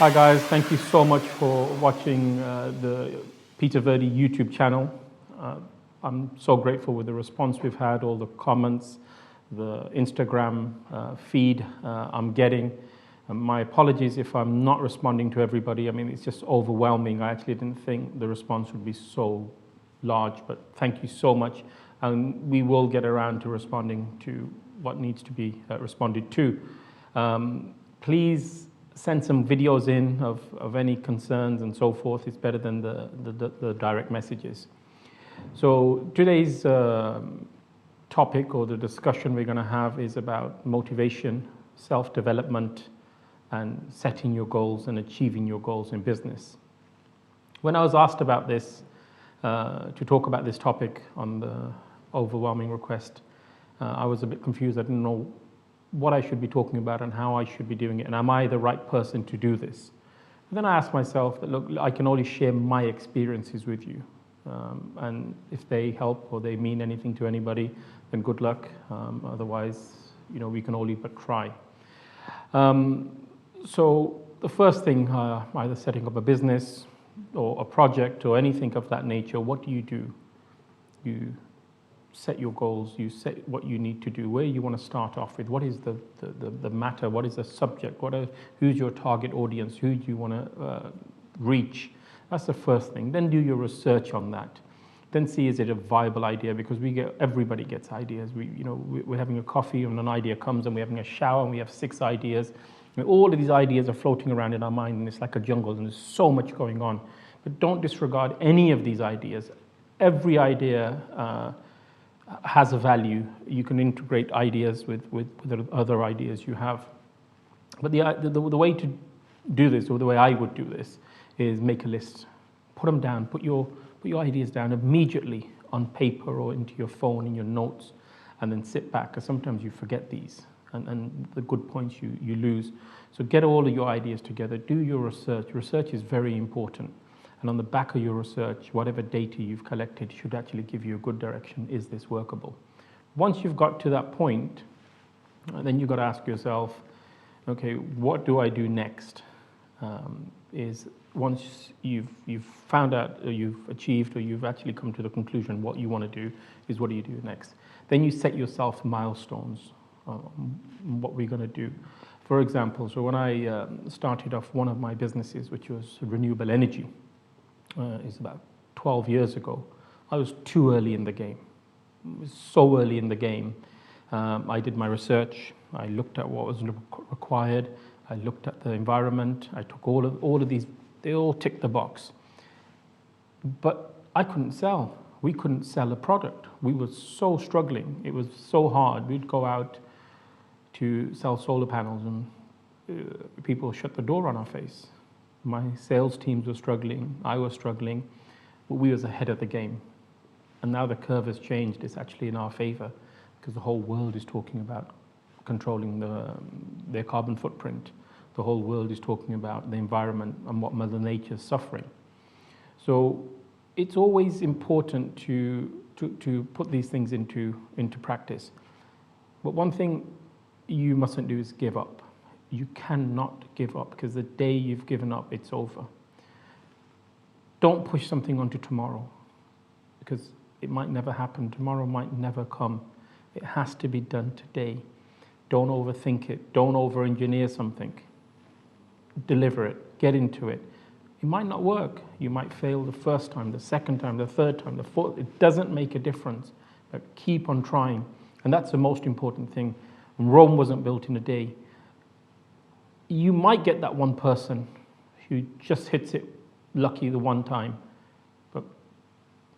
Hi guys, thank you so much for watching the Peter Verdi YouTube channel. I'm so grateful with the response we've had, all the comments, the Instagram feed I'm getting. My apologies if I'm not responding to everybody. I mean, it's just overwhelming. I actually didn't think the response would be so large, but thank you so much. And we will get around to responding to what needs to be responded to. Please send some videos in of any concerns and so forth. It's better than the direct messages. So today's topic or the discussion we're going to have is about motivation, self-development, and setting your goals and achieving your goals in business. When I was asked about this, to talk about this topic on the overwhelming request, I was a bit confused. I didn't know what I should be talking about and how I should be doing it, and am I the right person to do this? And then I asked myself that, look, I can only share my experiences with you, and if they help or they mean anything to anybody, then good luck. Otherwise, we can only but try. So the first thing, either setting up a business or a project or anything of that nature, what do? You set your goals, you set what you need to do, where you want to start off with, what is the matter, what is the subject, who's your target audience, who do you want to reach. That's the first thing. Then do your research on that. Then see, is it a viable idea? Because everybody gets ideas. We're having a coffee and an idea comes, and we're having a shower and we have 6 ideas. And all of these ideas are floating around in our mind, and it's like a jungle, and there's so much going on. But don't disregard any of these ideas. Every idea has a value. You can integrate ideas with other ideas you have. But the way to do this, or the way I would do this, is make a list. Put them down. Put your ideas down immediately on paper or into your phone in your notes, and then sit back, because sometimes you forget these, and the good points you lose. So get all of your ideas together. Do your research. Research is very important. And on the back of your research, whatever data you've collected should actually give you a good direction. Is this workable? Once you've got to that point, then you've got to ask yourself, okay, what do I do next? Is once you've found out, or you've achieved, or you've actually come to the conclusion what you want to do, is what do you do next? Then you set yourself milestones on what we're going to do. For example, so when I started off one of my businesses, which was renewable energy, is about 12 years ago, I was too early in the game. It was so early in the game. I did my research. I looked at what was required. I looked at the environment. I took all of these. They all ticked the box. But I couldn't sell. We couldn't sell a product. We were so struggling. It was so hard. We'd go out to sell solar panels, and people shut the door on our face. My sales teams were struggling, I was struggling, but we was ahead of the game. And now the curve has changed. It's actually in our favor, because the whole world is talking about controlling their carbon footprint. The whole world is talking about the environment and what Mother Nature is suffering. So it's always important to put these things into practice. But one thing you mustn't do is give up. You cannot give up, because the day you've given up, it's over. Don't push something onto tomorrow, because it might never happen. Tomorrow might never come. It has to be done today. Don't overthink it. Don't over-engineer something. Deliver it. Get into it. It might not work. You might fail the first time, the second time, the third time, the fourth. It doesn't make a difference. But keep on trying. And that's the most important thing. Rome wasn't built in a day. You might get that one person who just hits it lucky the one time, but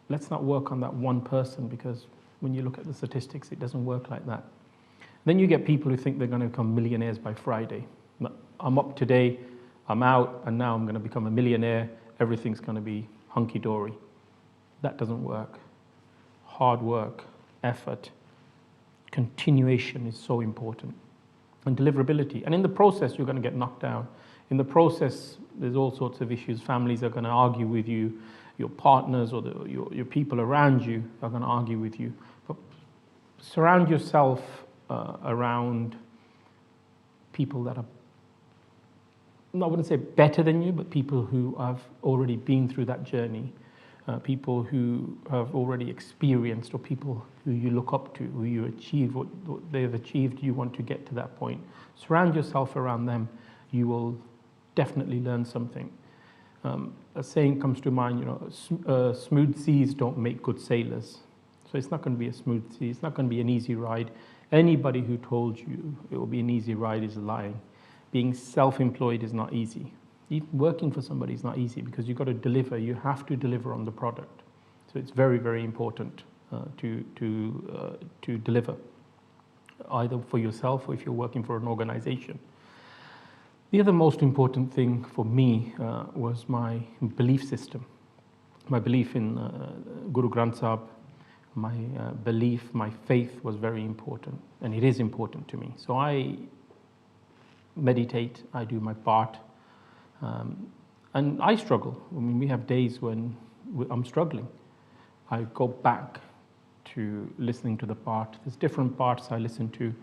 let's not work on that one person, because when you look at the statistics, it doesn't work like that. Then you get people who think they're going to become millionaires by Friday. I'm up today, I'm out, and now I'm going to become a millionaire. Everything's going to be hunky-dory. That doesn't work. Hard work, effort, continuation is so important. And deliverability. And in the process, you're going to get knocked down. In the process, there's all sorts of issues. Families are going to argue with you. Your partners or your people around you are going to argue with you. But surround yourself around people that are I wouldn't say better than you, but people who have already been through that journey, people who have already experienced, or people who you look up to, who you achieve what they've achieved, you want to get to that point. Surround yourself around them, you will definitely learn something. A saying comes to mind, smooth seas don't make good sailors. So it's not going to be a smooth sea, it's not going to be an easy ride. Anybody who told you it will be an easy ride is lying. Being self-employed is not easy. Even working for somebody is not easy, because you've got to deliver. You have to deliver on the product. So it's very, very important to deliver, either for yourself or if you're working for an organization. The other most important thing for me was my belief system. My belief in Guru Granth Sahib, my belief, my faith was very important, and it is important to me. So I meditate, I do my part, and I struggle. I mean, we have days when I'm struggling. I go back to listening to the part. There's different parts I listen to.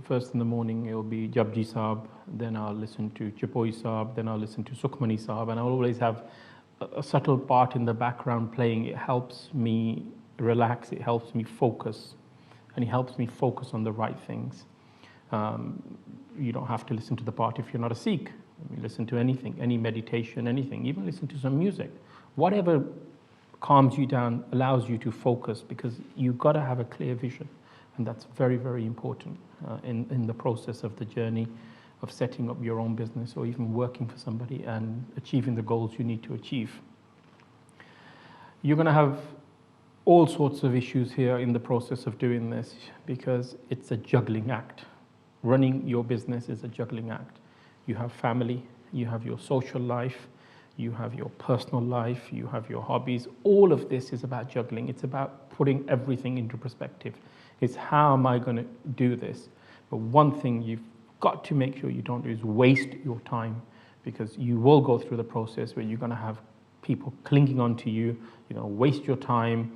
First in the morning it will be Japji Sahib, then I'll listen to Chapoi Sahib, then I'll listen to Sukhmani Sahib, and I'll always have a subtle part in the background playing. It helps me relax, it helps me focus, and it helps me focus on the right things. You don't have to listen to the part if you're not a Sikh. You listen to anything, any meditation, anything, even listen to some music. Whatever calms you down, allows you to focus, because you've got to have a clear vision. And that's very, very important in the process of the journey of setting up your own business, or even working for somebody and achieving the goals you need to achieve. You're going to have all sorts of issues here in the process of doing this, because it's a juggling act. Running your business is a juggling act. You have family, you have your social life, you have your personal life, you have your hobbies. All of this is about juggling. It's about putting everything into perspective. It's how am I going to do this? But one thing you've got to make sure you don't do is waste your time, because you will go through the process where you're going to have people clinging on to you, waste your time.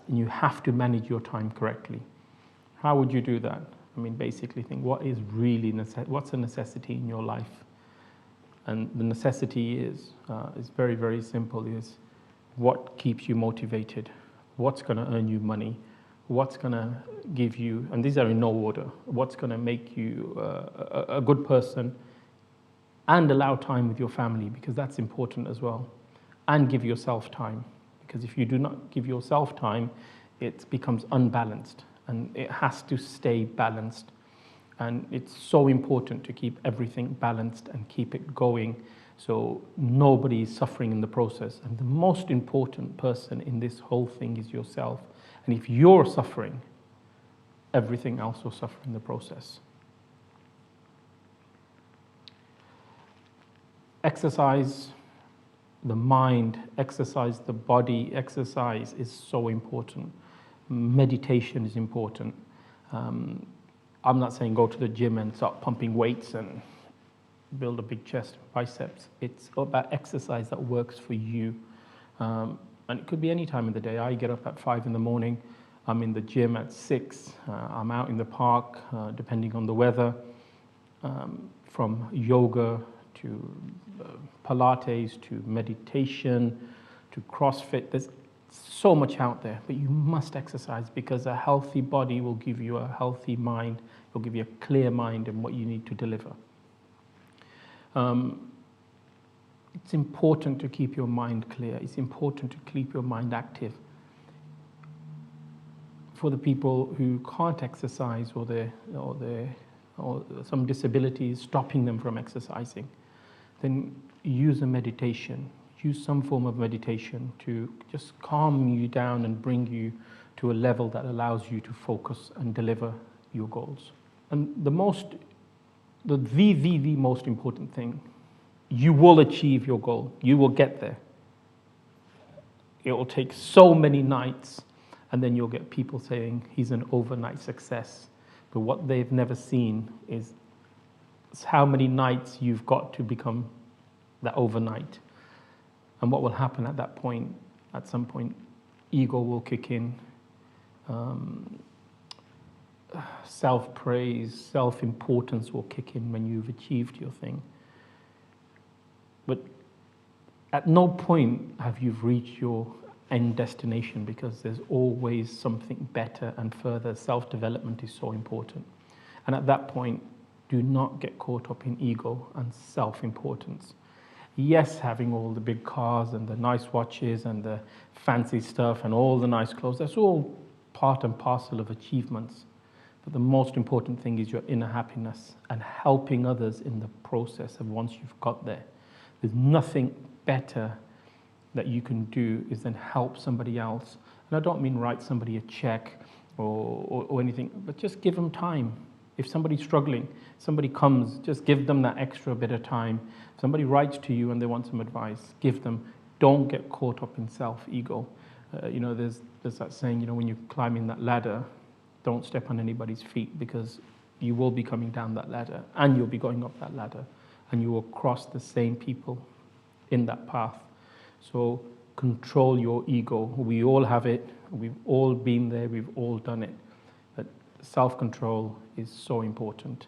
You have to manage your time correctly. How would you do that? I mean, basically think what's a necessity in your life? And the necessity is very, very simple, is what keeps you motivated? What's going to earn you money? What's going to give you, and these are in no order, what's going to make you a good person, and allow time with your family, because that's important as well, and give yourself time, because if you do not give yourself time, it becomes unbalanced, and it has to stay balanced. And it's so important to keep everything balanced and keep it going, so nobody is suffering in the process. And the most important person in this whole thing is yourself. And if you're suffering, everything else will suffer in the process. Exercise the mind, exercise the body. Exercise is so important. Meditation is important. I'm not saying go to the gym and start pumping weights and build a big chest, biceps. It's about exercise that works for you. And it could be any time of the day. I get up at 5 in the morning. I'm in the gym at 6. I'm out in the park, depending on the weather. From yoga to Pilates to meditation to CrossFit. There's so much out there, but you must exercise, because a healthy body will give you a healthy mind. It'll give you a clear mind in what you need to deliver. It's important to keep your mind clear. It's important to keep your mind active. For the people who can't exercise, or some disabilities stopping them from exercising, then use a meditation. Use some form of meditation to just calm you down and bring you to a level that allows you to focus and deliver your goals. And the most important thing, you will achieve your goal. You will get there. It will take so many nights, and then you'll get people saying he's an overnight success. But what they've never seen is how many nights you've got to become that overnight. And what will happen at that point, at some point, ego will kick in, self-praise, self-importance will kick in when you've achieved your thing. But at no point have you reached your end destination, because there's always something better and further. Self-development is so important. And at that point, do not get caught up in ego and self-importance. Yes, having all the big cars and the nice watches and the fancy stuff and all the nice clothes, that's all part and parcel of achievements. But the most important thing is your inner happiness and helping others in the process of once you've got there. There's nothing better that you can do is then help somebody else. And I don't mean write somebody a check or anything, but just give them time. If somebody's struggling, somebody comes, just give them that extra bit of time. If somebody writes to you and they want some advice, give them. Don't get caught up in self-ego. There's that saying, when you're climbing that ladder, don't step on anybody's feet, because you will be coming down that ladder and you'll be going up that ladder and you will cross the same people in that path. So control your ego. We all have it. We've all been there. We've all done it. But self-control is so important.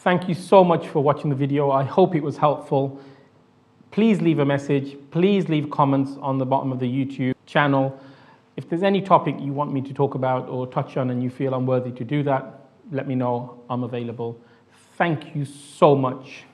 Thank you so much for watching the video. I hope it was helpful. Please leave a message. Please leave comments on the bottom of the YouTube channel. If there's any topic you want me to talk about or touch on and you feel I'm worthy to do that, let me know. I'm available. Thank you so much.